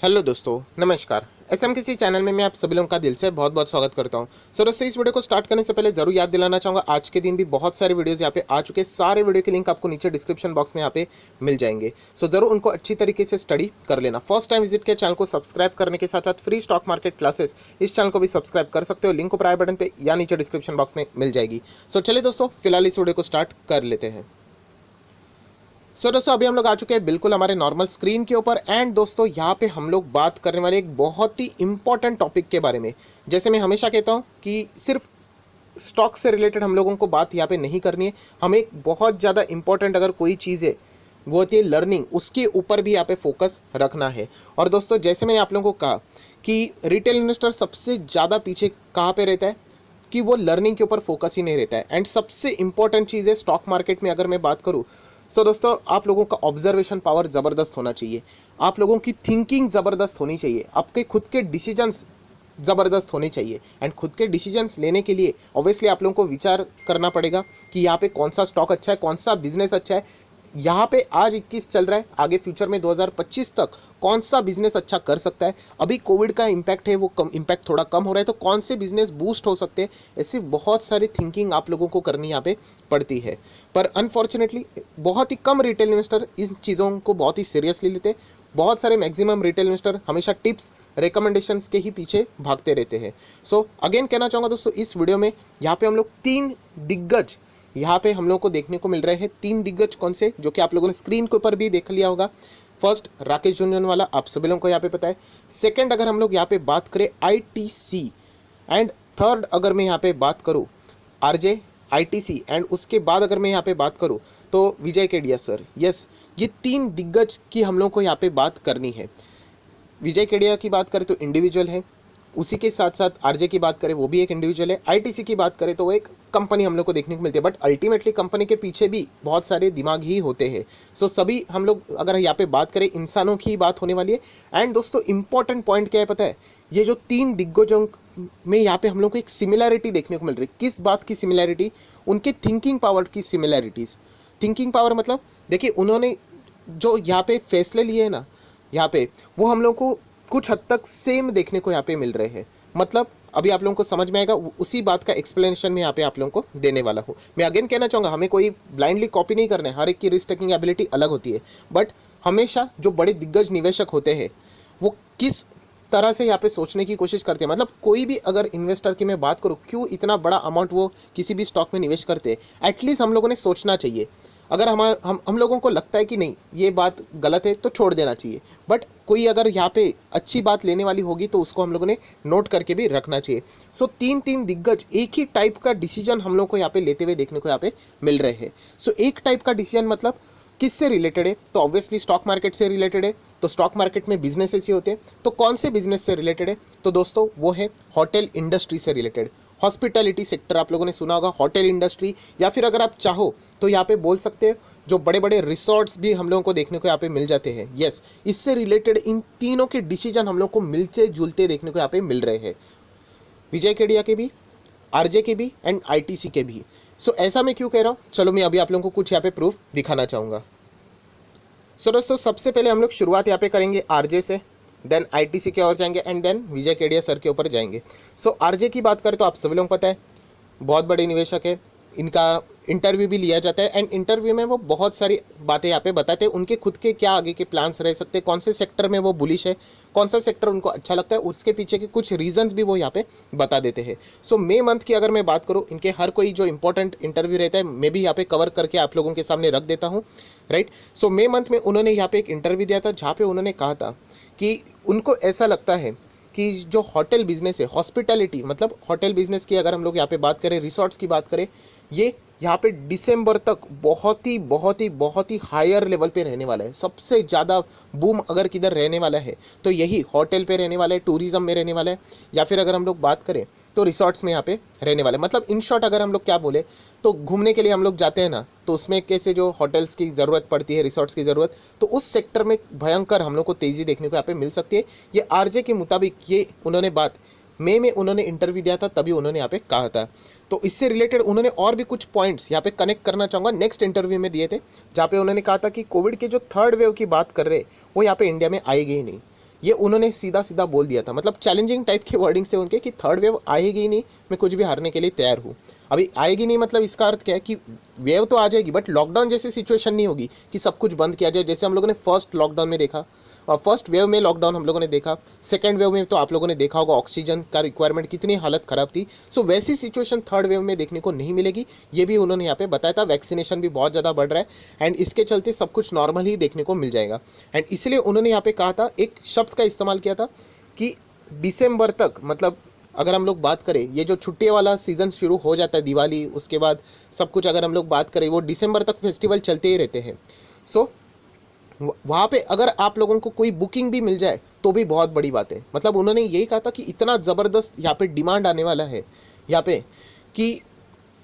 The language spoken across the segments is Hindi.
हेलो दोस्तों, नमस्कार। एसएम किसी चैनल में मैं आप सभी लोगों का दिल से बहुत बहुत स्वागत करता हूं। दोस्तों, इस वीडियो को स्टार्ट करने से पहले जरूर याद दिलाना चाहूँगा, आज के दिन भी बहुत सारे वीडियोस यहाँ पे आ चुके हैं। सारे वीडियो के लिंक आपको नीचे डिस्क्रिप्शन बॉक्स में यहाँ पे मिल जाएंगे। जरूर उनको अच्छी तरीके से स्टडी कर लेना। फर्स्ट टाइम विजिट के चैनल को सब्सक्राइब करने के साथ साथ फ्री स्टॉक मार्केट क्लासेस इस चैनल को भी सब्सक्राइब कर सकते हो। लिंक ऊपर आई बटन पे या नीचे डिस्क्रिप्शन बॉक्स में मिल जाएगी। चलिए दोस्तों, फिलहाल इस वीडियो को स्टार्ट कर लेते हैं। दोस्तों, अभी हम लोग आ चुके हैं बिल्कुल हमारे नॉर्मल स्क्रीन के ऊपर। एंड दोस्तों, यहाँ पे हम लोग बात करने वाले एक बहुत ही इंपॉर्टेंट टॉपिक के बारे में। जैसे मैं हमेशा कहता हूँ कि सिर्फ स्टॉक से रिलेटेड हम लोगों को बात यहाँ पे नहीं करनी है। हमें बहुत ज़्यादा इंपॉर्टेंट अगर कोई चीज़ है वो होती है लर्निंग, उसके ऊपर भी यहाँ पे फोकस रखना है। और दोस्तों, जैसे मैंने आप लोगों को कहा कि रिटेल इन्वेस्टर सबसे ज़्यादा पीछे कहाँ पे रहता है कि वो लर्निंग के ऊपर फोकस ही नहीं रहता है। एंड सबसे इंपॉर्टेंट चीज़ है स्टॉक मार्केट में अगर मैं बात करूँ, दोस्तों, आप लोगों का ऑब्जर्वेशन पावर ज़बरदस्त होना चाहिए। आप लोगों की थिंकिंग ज़बरदस्त होनी चाहिए। आपके खुद के डिसीजंस ज़बरदस्त होने चाहिए। एंड खुद के डिसीजंस लेने के लिए ऑब्वियसली आप लोगों को विचार करना पड़ेगा कि यहाँ पे कौन सा स्टॉक अच्छा है, कौन सा बिजनेस अच्छा है। यहाँ पे आज 21 चल रहा है, आगे फ्यूचर में 2025 तक कौन सा बिजनेस अच्छा कर सकता है। अभी कोविड का इम्पैक्ट है, वो कम इम्पैक्ट थोड़ा कम हो रहा है, तो कौन से बिजनेस बूस्ट हो सकते हैं। ऐसी बहुत सारी थिंकिंग आप लोगों को करनी यहाँ पे पड़ती है। पर अनफॉर्चुनेटली बहुत ही कम रिटेल इन्वेस्टर इन चीज़ों को बहुत ही सीरियसली लेते हैं। बहुत सारे मैक्सिमम रिटेल इन्वेस्टर हमेशा टिप्स रिकमेंडेशंस के ही पीछे भागते रहते हैं। अगेन कहना चाहूँगा दोस्तों, इस वीडियो में यहाँ पे हम लोग तीन दिग्गज यहाँ पे हम लोग को देखने को मिल रहे हैं। तीन दिग्गज कौन से, जो कि आप लोगों ने स्क्रीन के ऊपर भी देख लिया होगा। फर्स्ट, राकेश झुनझुनवाला, आप सभी लोगों को यहाँ पे पता है। सेकंड, अगर हम लोग यहाँ पे बात करें, आईटीसी। एंड थर्ड, अगर मैं यहाँ पे बात करूँ, आरजे, आईटीसी। एंड उसके बाद अगर मैं यहाँ पे बात करूँ तो विजय केडिया सर। यस, ये तीन दिग्गज की हम लोग को यहाँ पे बात करनी है। विजय केडिया की बात करें तो इंडिविजुअल है, उसी के साथ साथ आरजे की बात करें वो भी एक इंडिविजुअल है, आईटीसी की बात करें तो वो एक कंपनी हम लोग को देखने को मिलती है। बट अल्टीमेटली कंपनी के पीछे भी बहुत सारे दिमाग ही होते हैं। सभी हम लोग अगर यहाँ पे बात करें, इंसानों की बात होने वाली है। एंड दोस्तों, इंपॉर्टेंट पॉइंट क्या है पता है, ये जो तीन दिग्गजों में यहाँ पे हम लोग को एक सिमिलैरिटी देखने को मिल रही है। किस बात की सिमिलैरिटी? उनके थिंकिंग पावर की सिमिलैरिटीज़। थिंकिंग पावर मतलब देखिए, उन्होंने जो यहाँ पे फैसले लिए हैं ना, यहाँ पे वो हम लोग को कुछ हद तक सेम देखने को यहाँ पे मिल रहे हैं। मतलब अभी आप लोगों को समझ में आएगा, उसी बात का एक्सप्लेनेशन में यहाँ पे आप लोगों को देने वाला हूँ। मैं अगेन कहना चाहूँगा, हमें कोई ब्लाइंडली कॉपी नहीं करना है, हर एक की रिस्क टेकिंग एबिलिटी अलग होती है। बट हमेशा जो बड़े दिग्गज निवेशक होते हैं वो किस तरह से यहाँ पे सोचने की कोशिश करते हैं। मतलब कोई भी अगर इन्वेस्टर की मैं बात करूँ, क्यों इतना बड़ा अमाउंट वो किसी भी स्टॉक में निवेश करते हैं, एटलीस्ट हम लोगों ने सोचना चाहिए। अगर हम लोगों को लगता है कि नहीं ये बात गलत है तो छोड़ देना चाहिए। बट कोई अगर यहाँ पे अच्छी बात लेने वाली होगी तो उसको हम लोगों ने नोट करके भी रखना चाहिए। तीन तीन दिग्गज एक ही टाइप का डिसीजन हम लोग को यहाँ पे लेते हुए देखने को यहाँ पे मिल रहे हैं। एक टाइप का डिसीजन मतलब किससे रिलेटेड है? तो ऑब्वियसली स्टॉक मार्केट से रिलेटेड है। तो स्टॉक मार्केट में बिजनेसेस ही होते हैं। तो कौन से बिजनेस से रिलेटेड है? तो दोस्तों, वो है होटल इंडस्ट्री से रिलेटेड। हॉस्पिटैलिटी सेक्टर आप लोगों ने सुना होगा, होटल इंडस्ट्री, या फिर अगर आप चाहो तो यहाँ पे बोल सकते हैं जो बड़े बड़े रिसोर्ट्स भी हम लोगों को देखने को यहाँ पे मिल जाते हैं। यस, इससे रिलेटेड इन तीनों के डिसीजन हम लोग को मिलते जुलते देखने को यहाँ पे मिल रहे हैं। विजय केडिया के भी, आरजे के भी एंड आईटीसी के भी। ऐसा मैं क्यों कह रहा हूँ, चलो मैं अभी आप लोगों को कुछ यहाँ पे प्रूफ दिखाना चाहूँगा। दोस्तों, सबसे पहले हम लोग शुरुआत यहाँ पे करेंगे आरजे से, देन आईटीसी के और जाएंगे and then Vijay Kedia sir के ऊपर जाएंगे। आरजे की बात करें तो आप सभी लोगों को पता है, बहुत बड़े निवेशक है। इनका इंटरव्यू भी लिया जाता है एंड इंटरव्यू में वो बहुत सारी बातें यहाँ पे बताते हैं, उनके खुद के क्या आगे के प्लान्स रह सकते हैं, कौन से सेक्टर में वो बुलिश है, कौन सा सेक्टर उनको अच्छा लगता है, उसके पीछे के कुछ रीजंस भी वो यहाँ पे बता देते हैं। मई मंथ की अगर मैं बात करूँ, इनके हर कोई जो इंपॉर्टेंट इंटरव्यू रहता है मैं भी यहाँ पे कवर करके आप लोगों के सामने रख देता हूँ, राइट। मई मंथ में उन्होंने यहाँ पे एक इंटरव्यू दिया था जहाँ पे उन्होंने कहा था कि उनको ऐसा लगता है कि जो होटल बिजनेस है, हॉस्पिटैलिटी मतलब होटल बिजनेस की अगर हम लोग यहाँ पे बात करें, रिसोर्ट्स की बात करें, ये यहाँ पे दिसंबर तक बहुत ही हायर लेवल पे रहने वाला है। सबसे ज़्यादा बूम अगर किधर रहने वाला है तो यही होटल पे रहने वाला है, टूरिज्म में रहने वाला है, या फिर अगर हम लोग बात करें तो रिसोर्ट्स में यहाँ पे रहने वाला है। मतलब इन शॉर्ट अगर हम लोग क्या बोले तो घूमने के लिए हम लोग जाते हैं ना, तो उसमें कैसे जो होटल्स की ज़रूरत पड़ती है, रिसोर्ट्स की ज़रूरत, तो उस सेक्टर में भयंकर हम लोग को तेज़ी देखने को यहाँ पे मिल सकती है। ये आरजे के मुताबिक ये उन्होंने बात मई में उन्होंने इंटरव्यू दिया था, तभी उन्होंने यहाँ पे कहा था। तो इससे रिलेटेड उन्होंने और भी कुछ पॉइंट्स यहाँ पे कनेक्ट करना चाहूँगा, नेक्स्ट इंटरव्यू में दिए थे, जहाँ पे उन्होंने कहा था कि कोविड के जो थर्ड वेव की बात कर रहे वो यहाँ पे इंडिया में आएगी ही नहीं। ये उन्होंने सीधा सीधा बोल दिया था, मतलब चैलेंजिंग टाइप के वर्डिंग्स थे उनके कि थर्ड वेव आएगी ही नहीं, मैं कुछ भी हारने के लिए तैयार हूँ। अभी आएगी नहीं मतलब इसका अर्थ क्या है कि वेव तो आ जाएगी बट लॉकडाउन जैसी सिचुएशन नहीं होगी कि सब कुछ बंद किया जाए, जैसे हम लोगों ने फर्स्ट लॉकडाउन में देखा और फर्स्ट वेव में लॉकडाउन हम लोगों ने देखा, सेकेंड वेव में तो आप लोगों ने देखा होगा ऑक्सीजन का रिक्वायरमेंट कितनी हालत ख़राब थी। सो वैसी सिचुएशन थर्ड वेव में देखने को नहीं मिलेगी, ये भी उन्होंने यहाँ पे बताया था। वैक्सीनेशन भी बहुत ज़्यादा बढ़ रहा है एंड इसके चलते सब कुछ नॉर्मल ही देखने को मिल जाएगा। एंड इसलिए उन्होंने यहाँ पे कहा था, एक शब्द का इस्तेमाल किया था कि दिसंबर तक, मतलब अगर हम लोग बात करें ये जो छुट्टी वाला सीज़न शुरू हो जाता है, दिवाली उसके बाद सब कुछ अगर हम लोग बात करें वो दिसंबर तक फेस्टिवल चलते ही रहते हैं। सो वहाँ पे अगर आप लोगों को कोई बुकिंग भी मिल जाए तो भी बहुत बड़ी बात है। मतलब उन्होंने यही कहा था कि इतना ज़बरदस्त यहाँ पे डिमांड आने वाला है यहाँ पे कि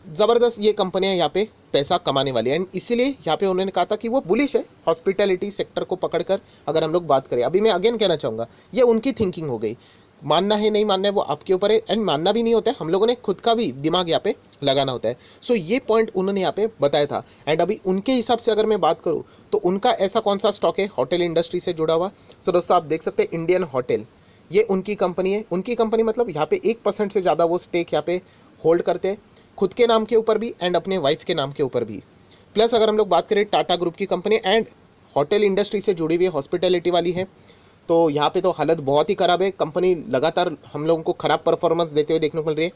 ज़बरदस्त ये कंपनियां यहाँ पे पैसा कमाने वाली हैं। एंड इसीलिए यहाँ पे उन्होंने कहा था कि वो बुलिश है हॉस्पिटैलिटी सेक्टर को पकड़कर। अगर हम लोग बात करें, अभी मैं अगेन कहना चाहूँगा, ये उनकी थिंकिंग हो गई, मानना है नहीं मानना है वो आपके ऊपर है। एंड मानना भी नहीं होता है, हम लोगों ने खुद का भी दिमाग यहाँ पे लगाना होता है। सो ये पॉइंट उन्होंने यहाँ पे बताया था। एंड अभी उनके हिसाब से अगर मैं बात करूँ तो उनका ऐसा कौन सा स्टॉक है होटल इंडस्ट्री से जुड़ा हुआ। सो दोस्तों आप देख सकते हैं इंडियन होटल, ये उनकी कंपनी है। उनकी कंपनी मतलब यहाँ पे 1% से ज़्यादा वो स्टेक यहाँ पे होल्ड करते हैं, खुद के नाम के ऊपर भी एंड अपने वाइफ के नाम के ऊपर भी। प्लस अगर हम लोग बात करें टाटा ग्रुप की कंपनी एंड होटल इंडस्ट्री से जुड़ी हुई है, हॉस्पिटैलिटी वाली है, तो यहाँ पे तो हालत बहुत ही ख़राब है। कंपनी लगातार हम लोगों को ख़राब परफॉर्मेंस देते हुए देखने को मिल रही है।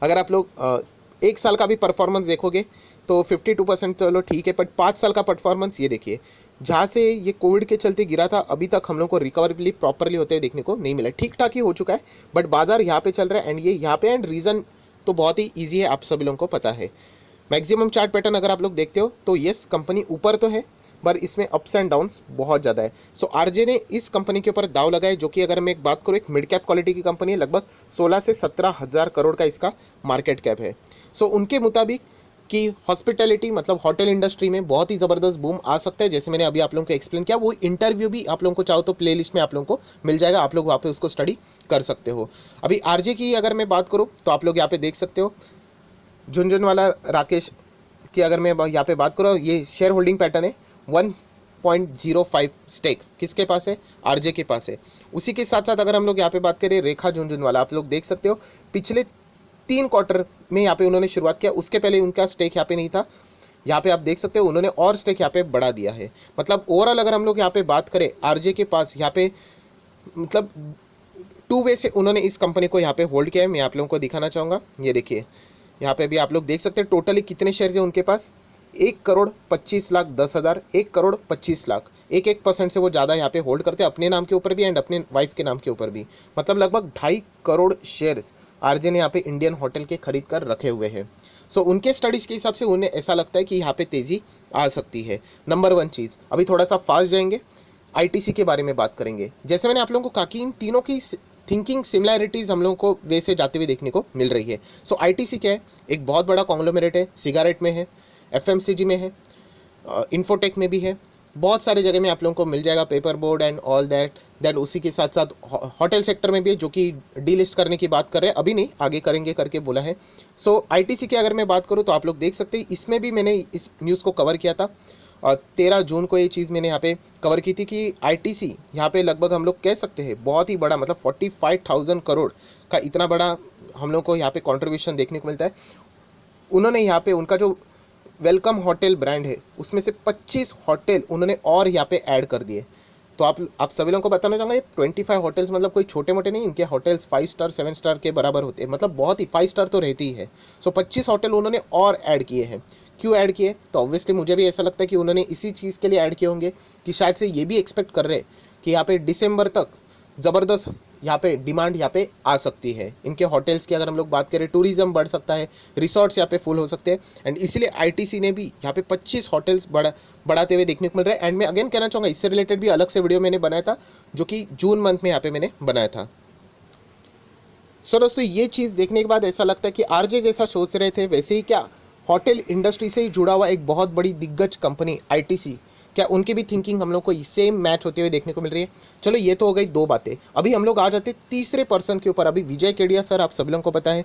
अगर आप लोग एक साल का भी परफॉर्मेंस देखोगे तो 52% चलो ठीक है, बट 5 साल का परफॉर्मेंस ये देखिए, जहाँ से ये कोविड के चलते गिरा था अभी तक हम लोग को रिकवरी प्रॉपरली होते हुए देखने को नहीं मिला। ठीक ठाक ही हो चुका है बट बाजार यहाँ पे चल रहा है एंड ये यहाँ पे एंड रीज़न तो बहुत ही ईजी है, आप सभी लोगों को पता है। मैक्सिमम चार्ट पैटर्न अगर आप लोग देखते हो तो येस कंपनी ऊपर तो है पर इसमें अप्स एंड डाउन्स बहुत ज़्यादा है। सो आरजे ने इस कंपनी के ऊपर दाव लगाए, जो कि अगर मैं एक बात करूँ एक मिड कैप क्वालिटी की कंपनी है, लगभग 16 से 17 हज़ार करोड़ का इसका मार्केट कैप है। सो उनके मुताबिक कि हॉस्पिटैलिटी मतलब होटल इंडस्ट्री में बहुत ही ज़बरदस्त बूम आ सकता है। जैसे मैंने अभी आप लोगों को एक्सप्लेन किया, वो इंटरव्यू भी आप लोगों को चाहो तो प्लेलिस्ट में आप लोगों को मिल जाएगा, आप लोग वहाँ पे उसको स्टडी कर सकते हो। अभी आरजे की अगर मैं बात करूँ तो आप लोग यहाँ पे देख सकते हो झुनझुनवाला राकेश की अगर मैं यहाँ पे बात करूँ, ये शेयर होल्डिंग पैटर्न है 1.05 स्टेक किसके पास है, आरजे के पास है। उसी के साथ साथ अगर हम लोग यहाँ पे बात करें रेखा झुनझुनवाला, आप लोग देख सकते हो पिछले 3 क्वार्टर में यहाँ पे उन्होंने शुरुआत किया, उसके पहले उनका स्टेक यहाँ पे नहीं था। यहाँ पे आप देख सकते हो उन्होंने और स्टेक यहाँ पे बढ़ा दिया है। मतलब ओवरऑल अगर हम लोग यहाँ पे बात करें आरजे के पास यहाँ पे मतलब 2 वे से उन्होंने इस कंपनी को यहाँ पे होल्ड किया है। मैं आप लोगों को दिखाना चाहूँगा, ये देखिए यहाँ पे भी आप लोग देख सकते हैं टोटली कितने शेयर्स हैं उनके पास, 1,25,10,000, 1,25,00,000, 1% से वो ज़्यादा यहाँ पे होल्ड करते हैं अपने नाम के ऊपर भी एंड अपने वाइफ के नाम के ऊपर भी। मतलब लगभग 2.5 करोड़ शेयर्स आरजे ने यहाँ पे इंडियन होटल के खरीद कर रखे हुए हैं। सो उनके स्टडीज़ के हिसाब से उन्हें ऐसा लगता है कि यहाँ पे तेज़ी आ सकती है। नंबर 1 चीज़, अभी थोड़ा सा फास्ट जाएंगे, आईटीसी के बारे में बात करेंगे। जैसे मैंने आप लोगों को कहा कि इन तीनों की थिंकिंग सिमिलैरिटीज़ हम लोगों को वैसे जाते हुए देखने को मिल रही है। सो आईटीसी क्या है, एक बहुत बड़ा कॉन्ग्लोमेरेट है, सिगारेट में है, एफएमसीजी में है, इन्फोटेक में भी है, बहुत सारे जगह में आप लोगों को मिल जाएगा, paper board and all that. Then उसी के साथ साथ होटल सेक्टर में भी है, जो कि डीलिस्ट करने की बात कर रहे हैं, अभी नहीं आगे करेंगे करके बोला है। सो आईटीसी की अगर मैं बात करूँ तो आप लोग देख सकते हैं इसमें भी मैंने इस न्यूज़ को कवर किया था और 13 जून को ये चीज़ मैंने यहाँ पे कवर की थी कि आईटीसी यहाँ पे लगभग हम लोग कह सकते हैं बहुत ही बड़ा, मतलब 45,000 करोड़ का इतना बड़ा हम लोग को यहाँ पे कंट्रीब्यूशन देखने को मिलता है। उन्होंने यहाँ पे उनका जो वेलकम होटल ब्रांड है उसमें से 25 होटल उन्होंने और यहाँ पे ऐड कर दिए। तो आप सभी लोगों को बताना चाहूँगा, ये 25 होटल्स मतलब कोई छोटे मोटे नहीं, इनके होटल्स 5 स्टार 7 स्टार के बराबर होते हैं, मतलब बहुत ही 5 स्टार तो रहती ही है। सो 25 होटल उन्होंने और ऐड किए हैं। क्यों ऐड किए, तो ऑब्वियसली मुझे भी ऐसा लगता है कि उन्होंने इसी चीज़ के लिए ऐड किए होंगे कि शायद से ये भी एक्सपेक्ट कर रहे हैं कि यहाँ पे दिसंबर तक ज़बरदस्त यहाँ पे डिमांड यहाँ पे आ सकती है। इनके होटल्स की अगर हम लोग बात करें, टूरिज़्म बढ़ सकता है, रिसोर्ट्स यहाँ पे फुल हो सकते हैं एंड इसीलिए आईटीसी ने भी यहाँ पे 25 होटल्स बढ़ाते हुए देखने को मिल रहा है। एंड मैं अगेन कहना चाहूँगा इससे रिलेटेड भी अलग से वीडियो मैंने बनाया था, जो कि जून मंथ में यहाँ पे मैंने बनाया था। सो दोस्तों ये चीज़ देखने के बाद ऐसा लगता है कि आरजे जैसा सोच रहे थे वैसे ही क्या होटल इंडस्ट्री से ही जुड़ा हुआ एक बहुत बड़ी दिग्गज कंपनी आईटीसी, क्या उनकी भी थिंकिंग हम लोग को सेम मैच होते हुए देखने को मिल रही है। चलो ये तो हो गई 2 बातें। अभी हम लोग आ जाते तीसरे पर्सन के ऊपर। अभी विजय केडिया सर, आप सभी लोगों को पता है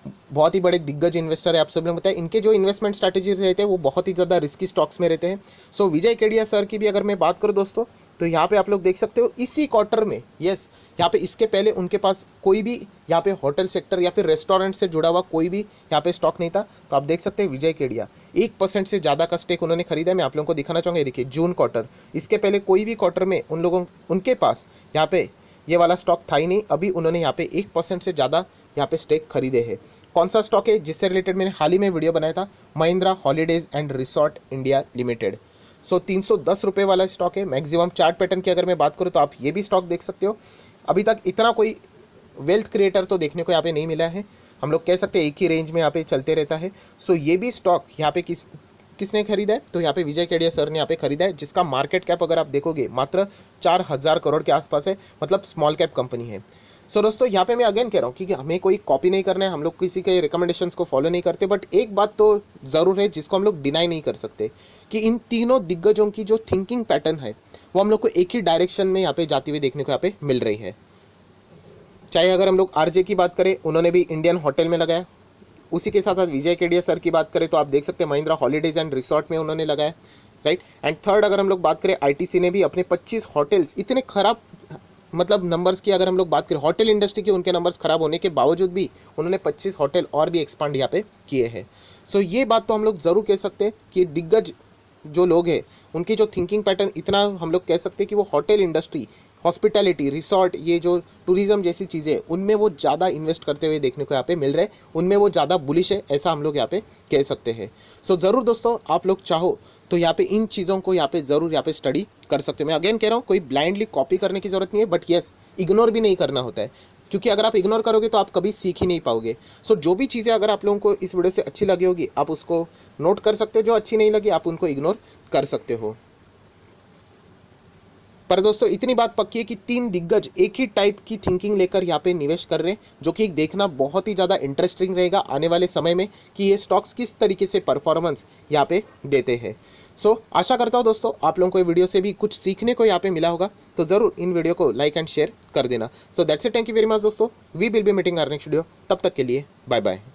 बहुत ही बड़े दिग्गज इन्वेस्टर है, आप सब लोग बताएं इनके जो इन्वेस्टमेंट स्ट्रैटेजीज रहते हैं वो बहुत ही ज़्यादा रिस्की स्टॉक्स में रहते हैं। सो विजय केडिया सर की भी अगर मैं बात करूँ दोस्तों तो यहाँ पे आप लोग देख सकते हो इसी क्वार्टर में, यस, यहाँ पे इसके पहले उनके पास कोई भी यहाँ पे होटल सेक्टर या फिर रेस्टोरेंट से जुड़ा हुआ कोई भी यहाँ पे स्टॉक नहीं था। तो आप देख सकते हैं विजय केडिया 1% से ज़्यादा का स्टेक उन्होंने खरीदा है। मैं आप लोगों को दिखाना चाहूँगा, ये देखिए जून क्वार्टर, इसके पहले कोई भी क्वार्टर में उनके पास यहाँ पे ये वाला स्टॉक था ही नहीं। अभी उन्होंने यहाँ पे 1% से ज़्यादा यहाँ पे स्टेक खरीदे हैं। कौन सा स्टॉक है जिससे रिलेटेड मैंने हाल ही में वीडियो बनाया था, Mahindra holidays and resort India limited. So 310 रुपये वाला स्टॉक है। मैक्सिमम चार्ट पैटर्न की अगर मैं बात करूँ तो आप ये भी स्टॉक देख सकते हो। अभी तक इतना कोई वेल्थ क्रिएटर तो देखने को यहाँ पे नहीं मिला है, हम लोग कह सकते हैं एक ही रेंज में यहाँ पे चलते रहता है। सो ये भी स्टॉक यहाँ पे किसने खरीदा है, तो यहाँ पे विजय केडिया सर ने यहाँ पे खरीदा है, जिसका मार्केट कैप अगर आप देखोगे मात्र 4000 करोड़ के आसपास है, मतलब स्मॉल कैप कंपनी है। सो दोस्तों यहाँ पे मैं अगेन कह रहा हूँ कि हमें कोई कॉपी नहीं करना है, हम लोग किसी के रिकमेंडेशंस को फॉलो नहीं करते, बट एक बात तो ज़रूर है जिसको हम लोग डिनाई नहीं कर सकते कि इन तीनों दिग्गजों की जो थिंकिंग पैटर्न है वो हम लोग को एक ही डायरेक्शन में यहाँ पे जाती हुई देखने को यहाँ पे मिल रही है। चाहे अगर हम लोग आरजे की बात करें, उन्होंने भी इंडियन होटल में लगाया, उसी के साथ साथ विजय केडिया सर की बात करें तो आप देख सकते हैं महिंद्रा हॉलीडेज एंड रिसोर्ट में उन्होंने लगाया, राइट। एंड थर्ड अगर हम लोग बात करें, आईटीसी ने भी अपने 25 होटल्स, इतने खराब मतलब नंबर्स की अगर हम लोग बात करें होटल इंडस्ट्री के, उनके नंबर्स खराब होने के बावजूद भी उन्होंने 25 होटल और भी एक्सपांड यहाँ पे किए हैं। सो ये बात तो हम लोग ज़रूर कह सकते हैं कि दिग्गज जो लोग हैं उनकी जो थिंकिंग पैटर्न, इतना हम लोग कह सकते हैं कि वो होटल इंडस्ट्री, हॉस्पिटैलिटी, रिसोर्ट, ये जो टूरिज़्म जैसी चीज़ें, उनमें वो ज़्यादा इन्वेस्ट करते हुए देखने को यहाँ पे मिल रहे हैं, उनमें वो ज़्यादा बुलिश है, ऐसा हम लोग यहाँ पे कह सकते हैं। सो ज़रूर दोस्तों आप लोग चाहो तो यहाँ पे इन चीज़ों को यहाँ पे ज़रूर यहाँ पे स्टडी कर सकते हो। मैं अगेन कह रहा हूँ कोई ब्लाइंडली कॉपी करने की ज़रूरत नहीं है, बट येस इग्नोर भी नहीं करना होता है, क्योंकि अगर आप इग्नोर करोगे तो आप कभी सीख ही नहीं पाओगे। सो जो भी चीज़ें अगर आप लोगों को इस वीडियो से अच्छी लगी होगी आप उसको नोट कर सकते हो, जो अच्छी नहीं लगी आप उनको इग्नोर कर सकते हो। पर दोस्तों इतनी बात पक्की है कि तीन दिग्गज एक ही टाइप की थिंकिंग लेकर यहाँ पे निवेश कर रहे हैं, जो कि देखना बहुत ही ज़्यादा इंटरेस्टिंग रहेगा आने वाले समय में कि ये स्टॉक्स किस तरीके से परफॉर्मेंस यहाँ पे देते हैं। सो आशा करता हूँ दोस्तों आप लोगों को ये वीडियो से भी कुछ सीखने को यहाँ पे मिला होगा, तो ज़रूर इन वीडियो को लाइक एंड शेयर कर देना। So that's it, thank you very much दोस्तों, we will be meeting our next video, तब तक के लिए बाय बाय।